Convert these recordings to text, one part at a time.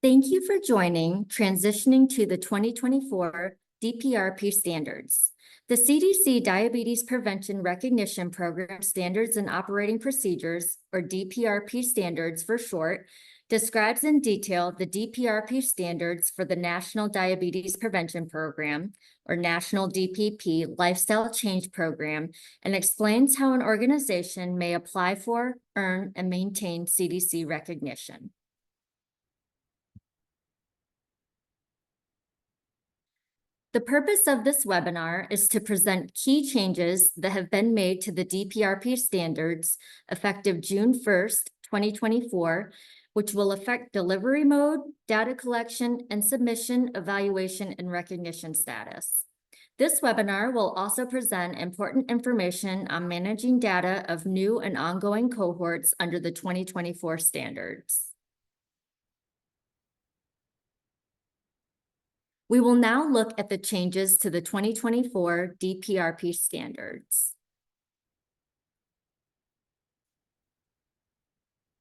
Thank you for joining Transitioning to the 2024 DPRP Standards. The CDC Diabetes Prevention Recognition Program Standards and Operating Procedures, or DPRP Standards for short, describes in detail the DPRP standards for the National Diabetes Prevention Program, or National DPP Lifestyle Change Program, and explains how an organization may apply for, earn, and maintain CDC recognition. The purpose of this webinar is to present key changes that have been made to the DPRP standards effective June 1st, 2024, which will affect delivery mode, data collection, and submission, evaluation, and recognition status. This webinar will also present important information on managing data of new and ongoing cohorts under the 2024 standards. We will now look at the changes to the 2024 DPRP standards.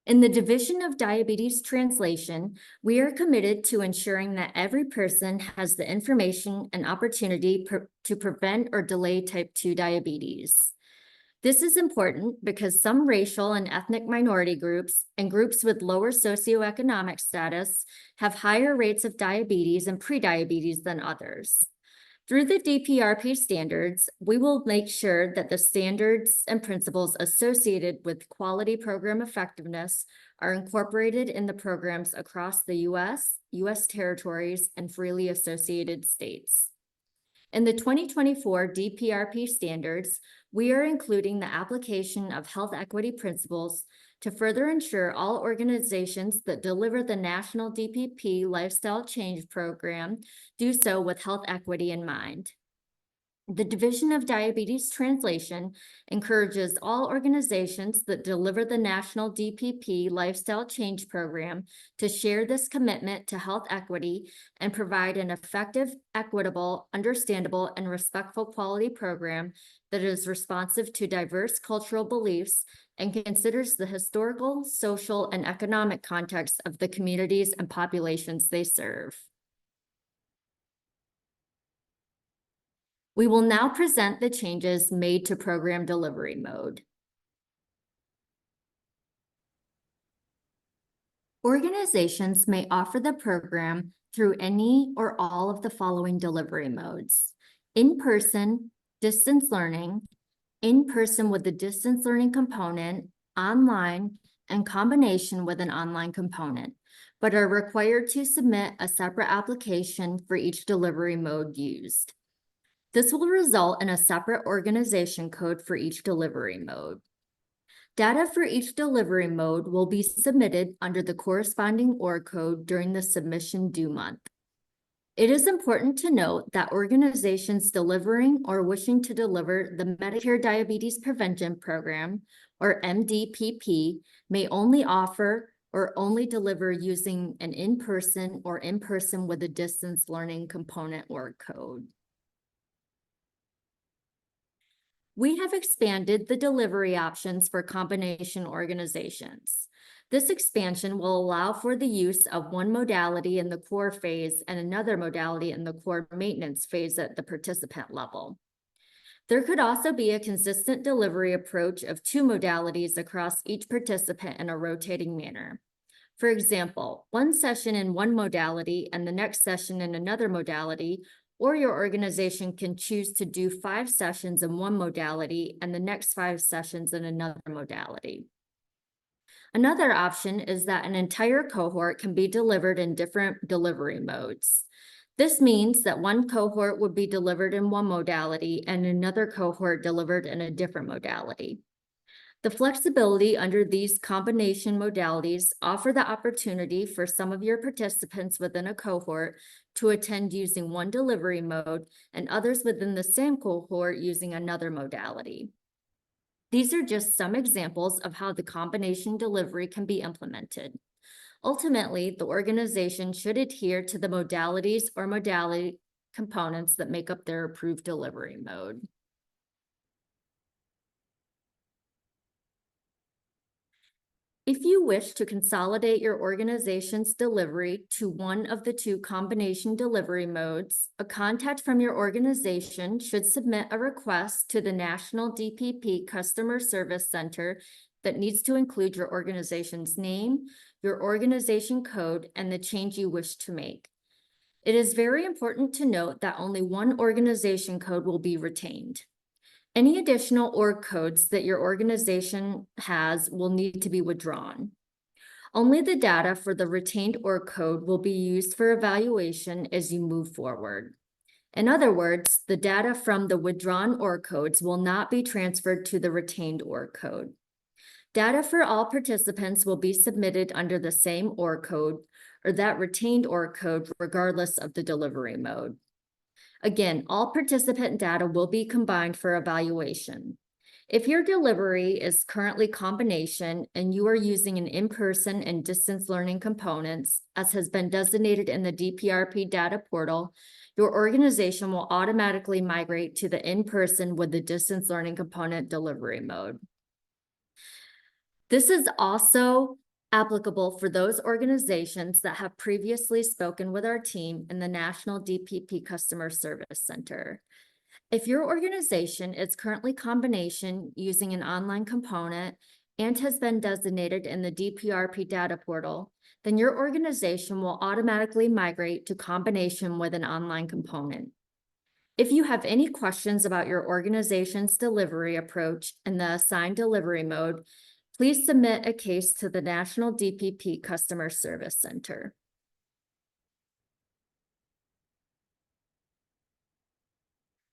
In the Division of Diabetes Translation, we are committed to ensuring that every person has the information and opportunity to prevent or delay type 2 diabetes. This is important because some racial and ethnic minority groups and groups with lower socioeconomic status have higher rates of diabetes and prediabetes than others. Through the DPRP standards, we will make sure that the standards and principles associated with quality program effectiveness are incorporated in the programs across the U.S., U.S. territories, and freely associated states. In the 2024 DPRP standards, we are including the application of health equity principles to further ensure all organizations that deliver the National DPP Lifestyle Change Program do so with health equity in mind. The Division of Diabetes Translation encourages all organizations that deliver the National DPP Lifestyle Change Program to share this commitment to health equity and provide an effective, equitable, understandable, and respectful quality program that is responsive to diverse cultural beliefs and considers the historical, social, and economic context of the communities and populations they serve. We will now present the changes made to program delivery mode. Organizations may offer the program through any or all of the following delivery modes: in-person, distance learning, in-person with the distance learning component, online, and combination with an online component, but are required to submit a separate application for each delivery mode used. This will result in a separate organization code for each delivery mode. Data for each delivery mode will be submitted under the corresponding org code during the submission due month. It is important to note that organizations delivering or wishing to deliver the Medicare Diabetes Prevention Program, or MDPP, may only offer or only deliver using an in-person or in-person with a distance learning component org code. We have expanded the delivery options for combination organizations. This expansion will allow for the use of one modality in the core phase and another modality in the core maintenance phase at the participant level. There could also be a consistent delivery approach of two modalities across each participant in a rotating manner. For example, one session in one modality and the next session in another modality, or your organization can choose to do 5 sessions in one modality and the next 5 sessions in another modality. Another option is that an entire cohort can be delivered in different delivery modes. This means that one cohort would be delivered in one modality and another cohort delivered in a different modality. The flexibility under these combination modalities offer the opportunity for some of your participants within a cohort to attend using one delivery mode and others within the same cohort using another modality. These are just some examples of how the combination delivery can be implemented. Ultimately, the organization should adhere to the modalities or modality components that make up their approved delivery mode. If you wish to consolidate your organization's delivery to one of the two combination delivery modes, a contact from your organization should submit a request to the National DPP Customer Service Center that needs to include your organization's name, your organization code, and the change you wish to make. It is very important to note that only one organization code will be retained. Any additional org codes that your organization has will need to be withdrawn. Only the data for the retained org code will be used for evaluation as you move forward. In other words, the data from the withdrawn org codes will not be transferred to the retained org code. Data for all participants will be submitted under the same org code or that retained org code regardless of the delivery mode. Again, all participant data will be combined for evaluation. If your delivery is currently combination and you are using an in-person and distance learning components, as has been designated in the DPRP data portal, your organization will automatically migrate to the in-person with the distance learning component delivery mode. This is also applicable for those organizations that have previously spoken with our team in the National DPP Customer Service Center. If your organization is currently combination using an online component and has been designated in the DPRP data portal, then your organization will automatically migrate to combination with an online component. If you have any questions about your organization's delivery approach and the assigned delivery mode, please submit a case to the National DPP Customer Service Center.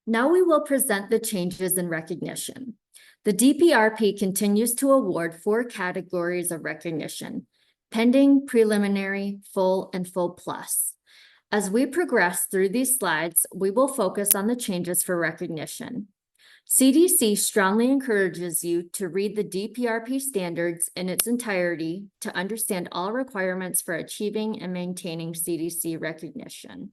Now we will present the changes in recognition. The DPRP continues to award 4 categories of recognition: pending, preliminary, full, and full plus. As we progress through these slides, we will focus on the changes for recognition. CDC strongly encourages you to read the DPRP standards in its entirety to understand all requirements for achieving and maintaining CDC recognition.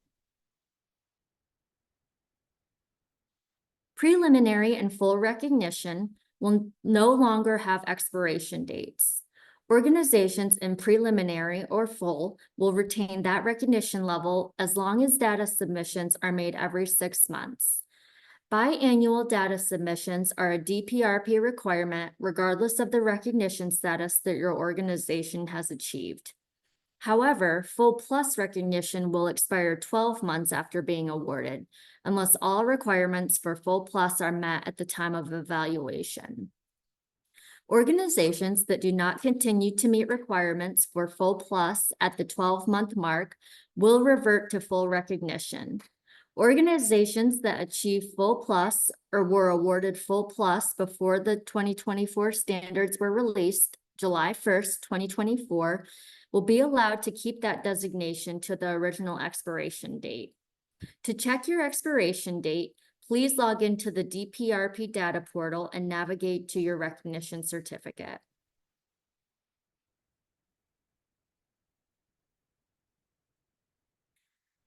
Preliminary and full recognition will no longer have expiration dates. Organizations in preliminary or full will retain that recognition level as long as data submissions are made every 6 months. Biannual data submissions are a DPRP requirement regardless of the recognition status that your organization has achieved. However, full plus recognition will expire 12 months after being awarded, unless all requirements for full plus are met at the time of evaluation. Organizations that do not continue to meet requirements for full plus at the 12-month mark will revert to full recognition. Organizations that achieve full plus or were awarded full plus before the 2024 standards were released July 1st, 2024, will be allowed to keep that designation to the original expiration date. To check your expiration date, please log into the DPRP data portal and navigate to your recognition certificate.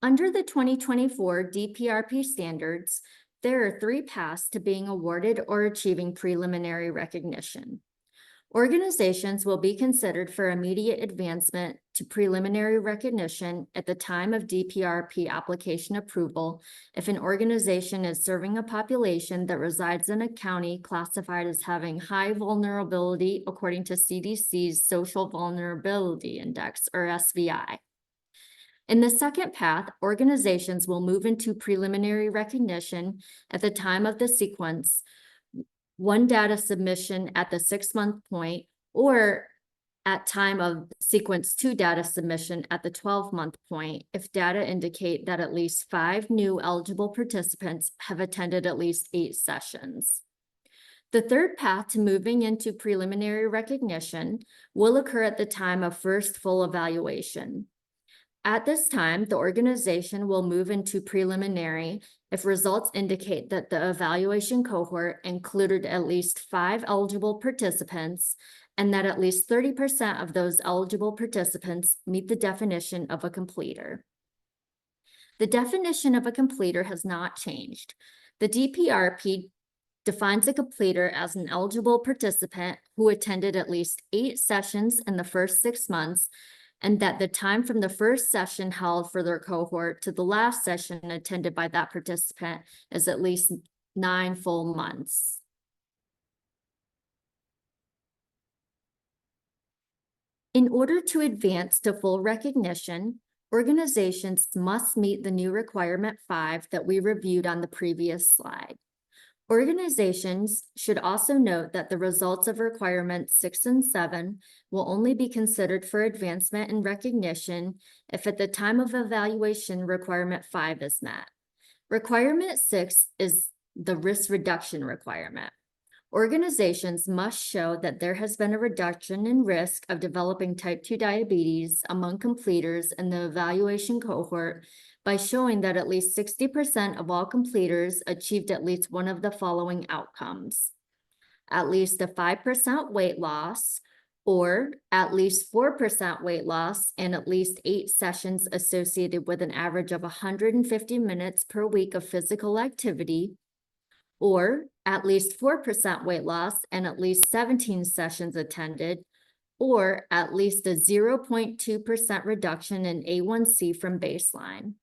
Under the 2024 DPRP standards, there are 3 paths to being awarded or achieving preliminary recognition. Organizations will be considered for immediate advancement to preliminary recognition at the time of DPRP application approval if an organization is serving a population that resides in a county classified as having high vulnerability according to CDC's Social Vulnerability Index, or SVI. In the second path, organizations will move into preliminary recognition at the time of the sequence, 1 data submission at the 6-month point, or at time of sequence 2 data submission at the 12-month point if data indicate that at least 5 new eligible participants have attended at least 8 sessions. The third path to moving into preliminary recognition will occur at the time of first full evaluation. At this time, the organization will move into preliminary if results indicate that the evaluation cohort included at least 5 eligible participants and that at least 30% of those eligible participants meet the definition of a completer. The definition of a completer has not changed. The DPRP defines a completer as an eligible participant who attended at least 8 sessions in the first 6 months, and that the time from the first session held for their cohort to the last session attended by that participant is at least 9 full months. In order to advance to full recognition, organizations must meet the new requirement 5 that we reviewed on the previous slide. Organizations should also note that the results of requirements 6 and 7 will only be considered for advancement and recognition if at the time of evaluation requirement 5 is met. Requirement 6 is the risk reduction requirement. Organizations must show that there has been a reduction in risk of developing type 2 diabetes among completers in the evaluation cohort by showing that at least 60% of all completers achieved at least one of the following outcomes: at least a 5% weight loss, or at least 4% weight loss, and at least 8 sessions associated with an average of 150 minutes per week of physical activity, or at least 4% weight loss and at least 17 sessions attended, or at least a 0.2% reduction in A1C from baseline.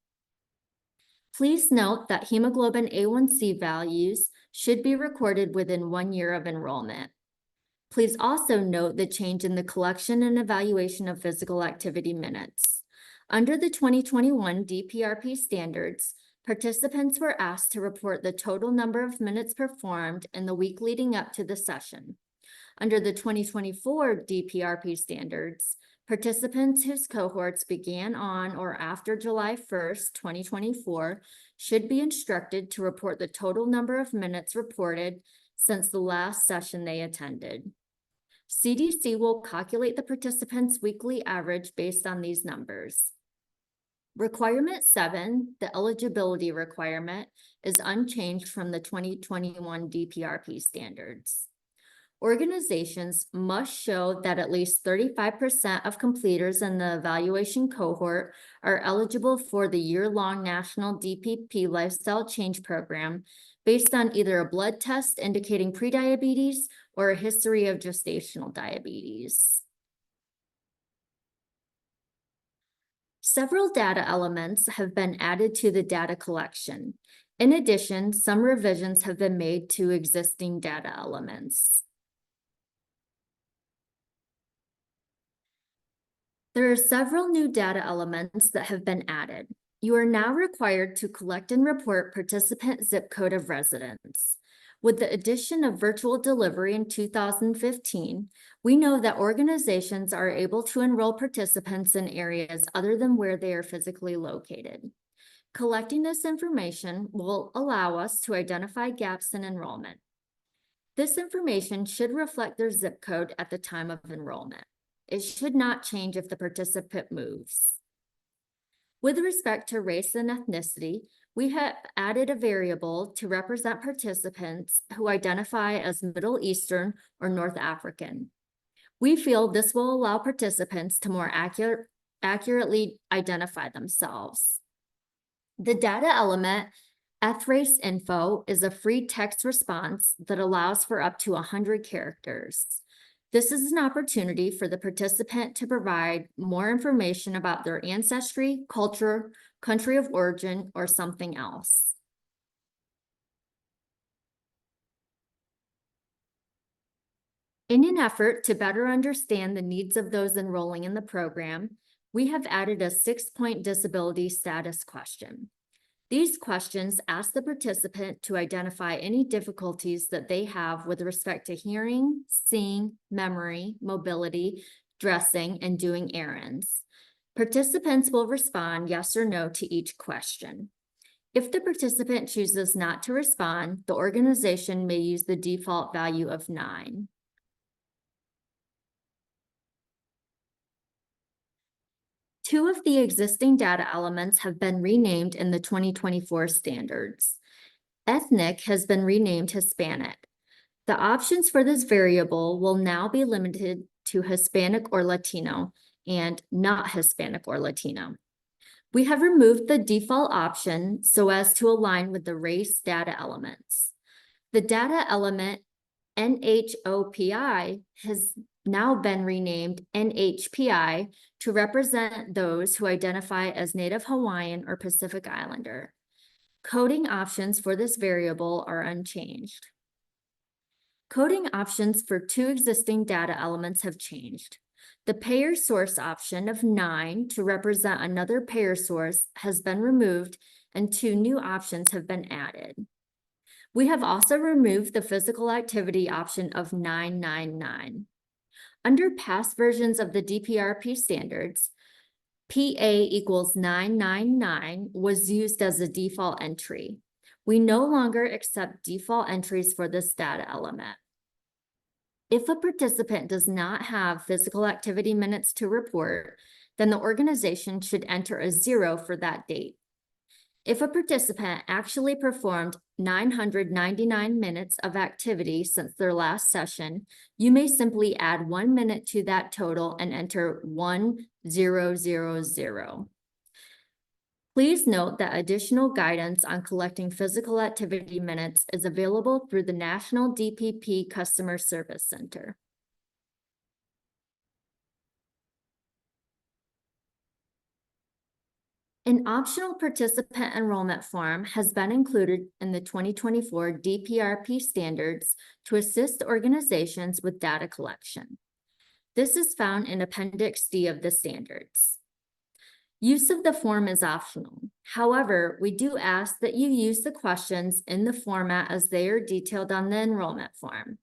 Please note that hemoglobin A1C values should be recorded within 1 year of enrollment. Please also note the change in the collection and evaluation of physical activity minutes. Under the 2021 DPRP standards, participants were asked to report the total number of minutes performed in the week leading up to the session. Under the 2024 DPRP standards, participants whose cohorts began on or after July 1st, 2024, should be instructed to report the total number of minutes reported since the last session they attended. CDC will calculate the participants' weekly average based on these numbers. Requirement 7, the eligibility requirement, is unchanged from the 2021 DPRP standards. Organizations must show that at least 35% of completers in the evaluation cohort are eligible for the year-long National DPP Lifestyle Change Program based on either a blood test indicating prediabetes or a history of gestational diabetes. Several data elements have been added to the data collection. In addition, some revisions have been made to existing data elements. There are several new data elements that have been added. You are now required to collect and report participant zip code of residence. With the addition of virtual delivery in 2015, we know that organizations are able to enroll participants in areas other than where they are physically located. Collecting this information will allow us to identify gaps in enrollment. This information should reflect their zip code at the time of enrollment. It should not change if the participant moves. With respect to race and ethnicity, we have added a variable to represent participants who identify as Middle Eastern or North African. We feel this will allow participants to more accurately identify themselves. The data element ethrace info is a free text response that allows for up to 100 characters. This is an opportunity for the participant to provide more information about their ancestry, culture, country of origin, or something else. In an effort to better understand the needs of those enrolling in the program, we have added a 6-point disability status question. These questions ask the participant to identify any difficulties that they have with respect to hearing, seeing, memory, mobility, dressing, and doing errands. Participants will respond yes or no to each question. If the participant chooses not to respond, the organization may use the default value of 9. Two of the existing data elements have been renamed in the 2024 standards. Ethnic has been renamed Hispanic. The options for this variable will now be limited to Hispanic or Latino and not Hispanic or Latino. We have removed the default option so as to align with the race data elements. The data element NHOPI has now been renamed NHPI to represent those who identify as Native Hawaiian or Pacific Islander. Coding options for this variable are unchanged. Coding options for two existing data elements have changed. The payer source option of 9 to represent another payer source has been removed, and 2 new options have been added. We have also removed the physical activity option of 999. Under past versions of the DPRP standards, PA equals 999 was used as a default entry. We no longer accept default entries for this data element. If a participant does not have physical activity minutes to report, then the organization should enter a 0 for that date. If a participant actually performed 999 minutes of activity since their last session, you may simply add 1 minute to that total and enter 1000. Please note that additional guidance on collecting physical activity minutes is available through the National DPP Customer Service Center. An optional participant enrollment form has been included in the 2024 DPRP standards to assist organizations with data collection. This is found in Appendix D of the standards. Use of the form is optional. However, we do ask that you use the questions in the format as they are detailed on the enrollment form.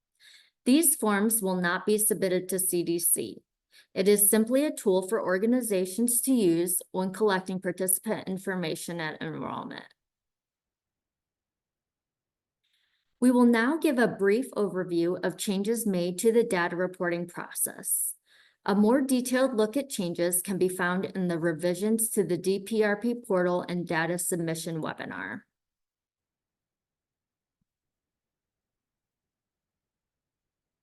These forms will not be submitted to CDC. It is simply a tool for organizations to use when collecting participant information at enrollment. We will now give a brief overview of changes made to the data reporting process. A more detailed look at changes can be found in the revisions to the DPRP portal and data submission webinar.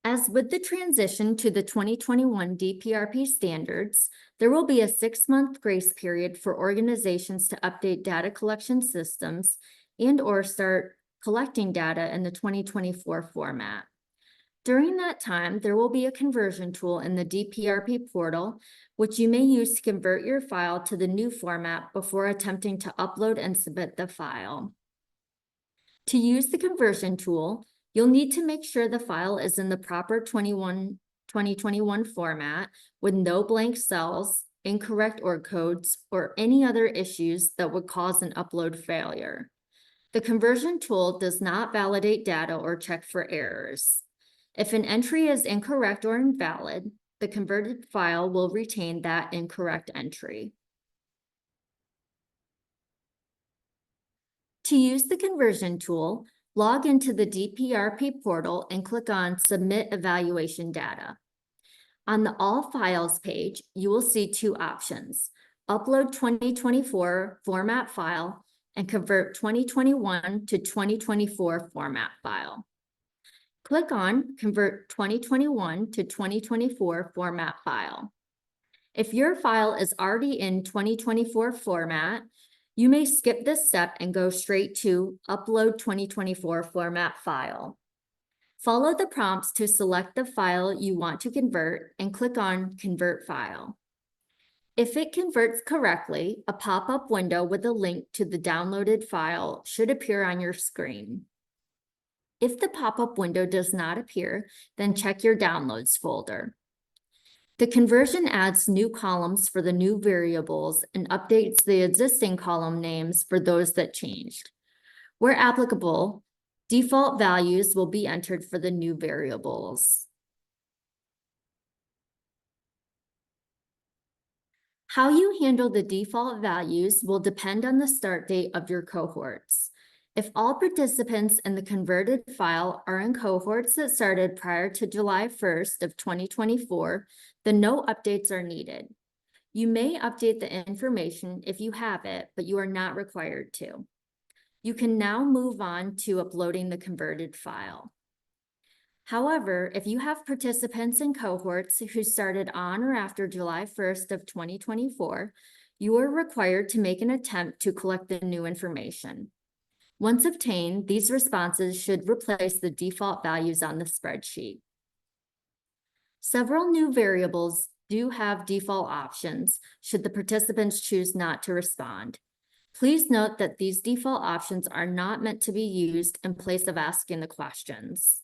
As with the transition to the 2021 DPRP standards, there will be a 6-month grace period for organizations to update data collection systems and/or start collecting data in the 2024 format. During that time, there will be a conversion tool in the DPRP portal, which you may use to convert your file to the new format before attempting to upload and submit the file. To use the conversion tool, you'll need to make sure the file is in the proper 2021 format with no blank cells, incorrect org codes, or any other issues that would cause an upload failure. The conversion tool does not validate data or check for errors. If an entry is incorrect or invalid, the converted file will retain that incorrect entry. To use the conversion tool, log into the DPRP portal and click on Submit Evaluation Data. On the All Files page, you will see 2 options: Upload 2024 format file and Convert 2021 to 2024 format file. Click on Convert 2021 to 2024 format file. If your file is already in 2024 format, you may skip this step and go straight to Upload 2024 format file. Follow the prompts to select the file you want to convert and click on Convert File. If it converts correctly, a pop-up window with a link to the downloaded file should appear on your screen. If the pop-up window does not appear, then check your Downloads folder. The conversion adds new columns for the new variables and updates the existing column names for those that changed. Where applicable, default values will be entered for the new variables. How you handle the default values will depend on the start date of your cohorts. If all participants in the converted file are in cohorts that started prior to July 1st of 2024, then no updates are needed. You may update the information if you have it, but you are not required to. You can now move on to uploading the converted file. However, if you have participants in cohorts who started on or after July 1st of 2024, you are required to make an attempt to collect the new information. Once obtained, these responses should replace the default values on the spreadsheet. Several new variables do have default options should the participants choose not to respond. Please note that these default options are not meant to be used in place of asking the questions.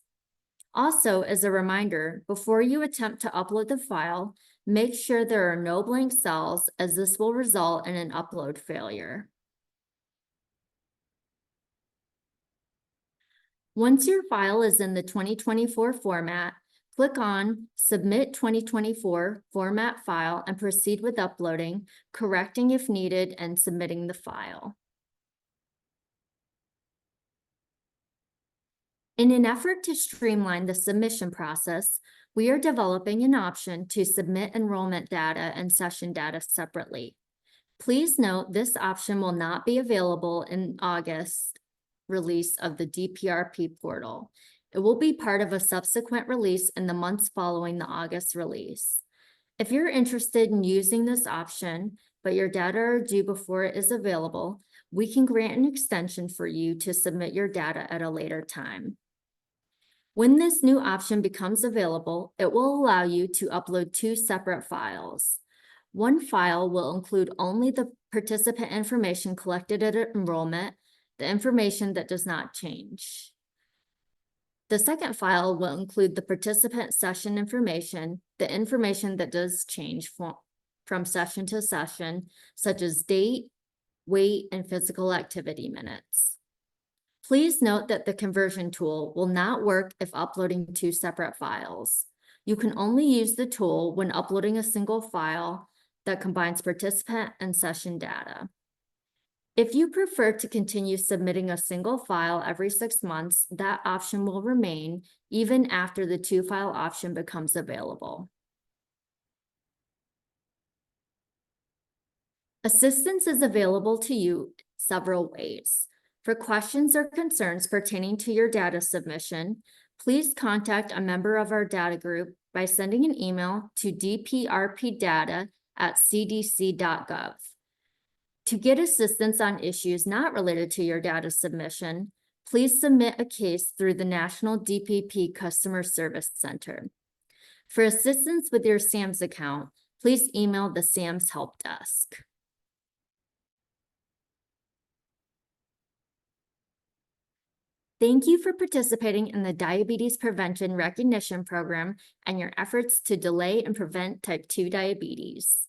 Also, as a reminder, before you attempt to upload the file, make sure there are no blank cells, as this will result in an upload failure. Once your file is in the 2024 format, click on Submit 2024 Format File and proceed with uploading, correcting if needed, and submitting the file. In an effort to streamline the submission process, we are developing an option to submit enrollment data and session data separately. Please note this option will not be available in August release of the DPRP portal. It will be part of a subsequent release in the months following the August release. If you're interested in using this option, but your data are due before it is available, we can grant an extension for you to submit your data at a later time. When this new option becomes available, it will allow you to upload two separate files. One file will include only the participant information collected at enrollment, the information that does not change. The second file will include the participant session information, the information that does change from session to session, such as date, weight, and physical activity minutes. Please note that the conversion tool will not work if uploading two separate files. You can only use the tool when uploading a single file that combines participant and session data. If you prefer to continue submitting a single file every 6 months, that option will remain even after the two-file option becomes available. Assistance is available to you several ways. For questions or concerns pertaining to your data submission, please contact a member of our data group by sending an email to dprpdata@cdc.gov. To get assistance on issues not related to your data submission, please submit a case through the National DPP Customer Service Center. For assistance with your SAMS account, please email the SAMS Help Desk. Thank you for participating in the Diabetes Prevention Recognition Program and your efforts to delay and prevent type 2 diabetes.